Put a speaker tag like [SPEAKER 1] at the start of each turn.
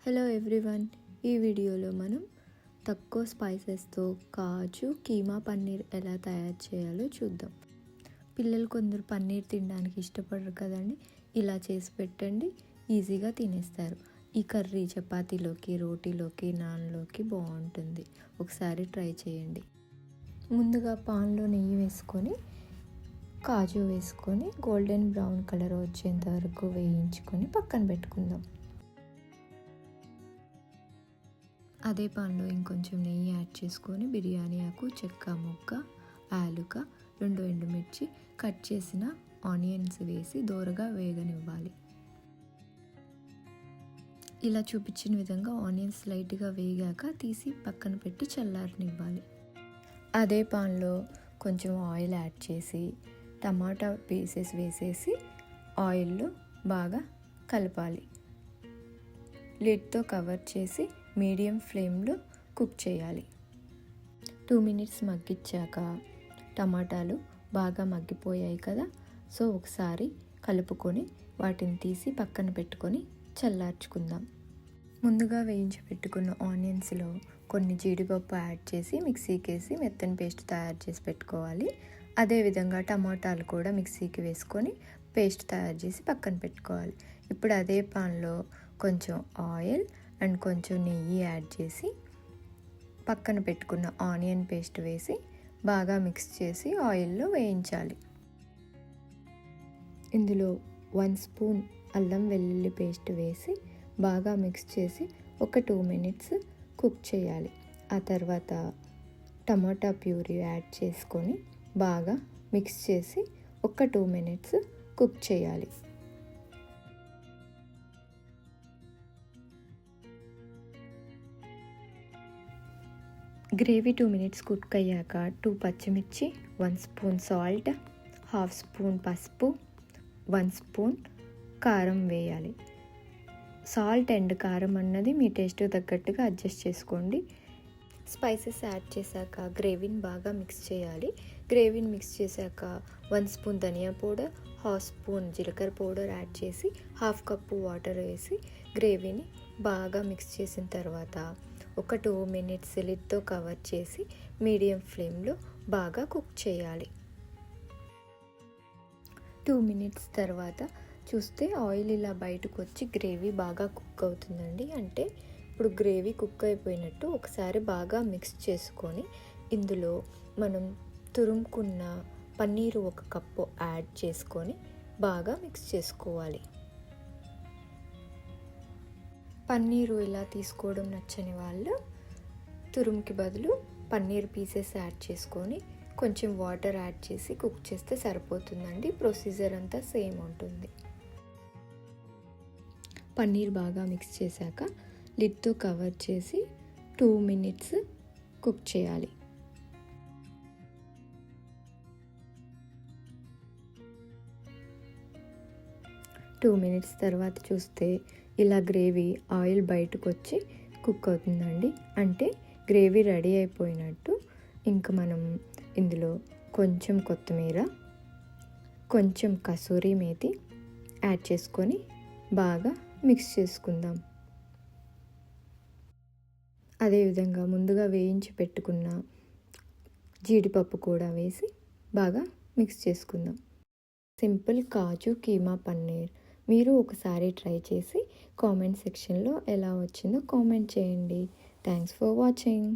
[SPEAKER 1] Hello everyone, ఈ వీడియోలో మనం తక్కువ స్పైసెస్తో కాజు కీమా పన్నీర్ ఎలా తయారు చేయాలో చూద్దాం. పిల్లలు కొందరు పన్నీర్ తినడానికి ఇష్టపడరు కదండి. ఇలా చేసి పెట్టండి, ఈజీగా తినేస్తారు. ఈ కర్రీ చపాతీలోకి, రోటీలోకి, నాన్లోకి బాగుంటుంది. ఒకసారి ట్రై చేయండి. ముందుగా పాన్లో నెయ్యి వేసుకొని కాజు వేసుకొని గోల్డెన్ బ్రౌన్ కలర్ వచ్చేంత వరకు వేయించుకొని పక్కన పెట్టుకుందాం. అదే పాన్లో ఇంకొంచెం నెయ్యి యాడ్ చేసుకొని బిర్యానీ ఆకు, చెక్క ముక్క, యాలుక, 2 ఎండుమిర్చి, కట్ చేసిన ఆనియన్స్ వేసి దోరగా వేగనివ్వాలి. ఇలా చూపించిన విధంగా ఆనియన్స్ లైట్గా వేగాక తీసి పక్కన పెట్టి చల్లారనివ్వాలి. అదే పాన్లో కొంచెం ఆయిల్ యాడ్ చేసి టమాటా పీసెస్ వేసేసి ఆయిల్లో బాగా కలపాలి. లిడ్తో కవర్ చేసి మీడియం ఫ్లేమ్లో కుక్ చేయాలి. 2 మినిట్స్ మగ్గించాక టమాటాలు బాగా మగ్గిపోయాయి కదా, సో ఒకసారి కలుపుకొని వాటిని తీసి పక్కన పెట్టుకొని చల్లార్చుకుందాం. ముందుగా వేయించి పెట్టుకున్న ఆనియన్స్లో కొన్ని జీడిపప్పు యాడ్ చేసి మిక్సీకి వేసి మెత్తని పేస్ట్ తయారు చేసి పెట్టుకోవాలి. అదేవిధంగా టమాటాలు కూడా మిక్సీకి వేసుకొని పేస్ట్ తయారు చేసి పక్కన పెట్టుకోవాలి. ఇప్పుడు అదే పాన్లో కొంచెం ఆయిల్ అండ్ కొంచెం నెయ్యి యాడ్ చేసి పక్కన పెట్టుకున్న ఆనియన్ పేస్ట్ వేసి బాగా మిక్స్ చేసి ఆయిల్లో వేయించాలి. ఇందులో 1 స్పూన్ అల్లం వెల్లుల్లి పేస్ట్ వేసి బాగా మిక్స్ చేసి ఒక 2 మినిట్స్ కుక్ చేయాలి. ఆ తర్వాత టమాటా ప్యూరీ యాడ్ చేసుకొని బాగా మిక్స్ చేసి ఒక 2 మినిట్స్ కుక్ చేయాలి. గ్రేవీ 2 మినిట్స్ కుక్ అయ్యాక 2 పచ్చిమిర్చి, 1 స్పూన్ సాల్ట్, 1/2 స్పూన్ పసుపు, 1 స్పూన్ కారం వేయాలి. సాల్ట్ అండ్ కారం అన్నది మీ టేస్ట్ తగ్గట్టుగా అడ్జస్ట్ చేసుకోండి. స్పైసెస్ యాడ్ చేశాక గ్రేవీని బాగా మిక్స్ చేయాలి. గ్రేవీని మిక్స్ చేశాక 1 స్పూన్ ధనియా పౌడర్, 1/2 స్పూన్ జీలకర్ర పౌడర్ యాడ్ చేసి 1/2 కప్పు వాటర్ వేసి గ్రేవీని బాగా మిక్స్ చేసిన తర్వాత ఒక 2 మినిట్స్ లిడ్తో కవర్ చేసి మీడియం ఫ్లేమ్లో బాగా కుక్ చేయాలి. 2 మినిట్స్ తర్వాత చూస్తే ఆయిల్ ఇలా బయటకు వచ్చి గ్రేవీ బాగా కుక్ అవుతుందండి. అంటే ఇప్పుడు గ్రేవీ కుక్ అయిపోయినట్టు. ఒకసారి బాగా మిక్స్ చేసుకొని ఇందులో మనం తురుముకున్న పన్నీరు 1 కప్పు యాడ్ చేసుకొని బాగా మిక్స్ చేసుకోవాలి. పన్నీరు ఇలా తీసుకోవడం నచ్చని వాళ్ళు తురుముకి బదులు పన్నీర్ పీసెస్ యాడ్ చేసుకొని కొంచెం వాటర్ యాడ్ చేసి కుక్ చేస్తే సరిపోతుందండి. ప్రొసీజర్ అంతా సేమ్ ఉంటుంది. పన్నీర్ బాగా మిక్స్ చేశాక లిడ్తో కవర్ చేసి 2 మినిట్స్ కుక్ చేయాలి. టూ మినిట్స్ తర్వాత చూస్తే ఇలా గ్రేవీ ఆయిల్ బయటకు వచ్చి కుక్ అవుతుందండి. అంటే గ్రేవీ రెడీ అయిపోయినట్టు. ఇంకా మనం ఇందులో కొంచెం కొత్తిమీర, కొంచెం కసూరి మేతి యాడ్ చేసుకొని బాగా మిక్స్ చేసుకుందాం. అదేవిధంగా ముందుగా వేయించి పెట్టుకున్న జీడిపప్పు కూడా వేసి బాగా మిక్స్ చేసుకుందాం. సింపుల్ కాజు కీమా పన్నీర్ మీరు ఒకసారి ట్రై చేసి కామెంట్ సెక్షన్లో ఎలా వచ్చిందో కామెంట్ చేయండి. Thanks for watching.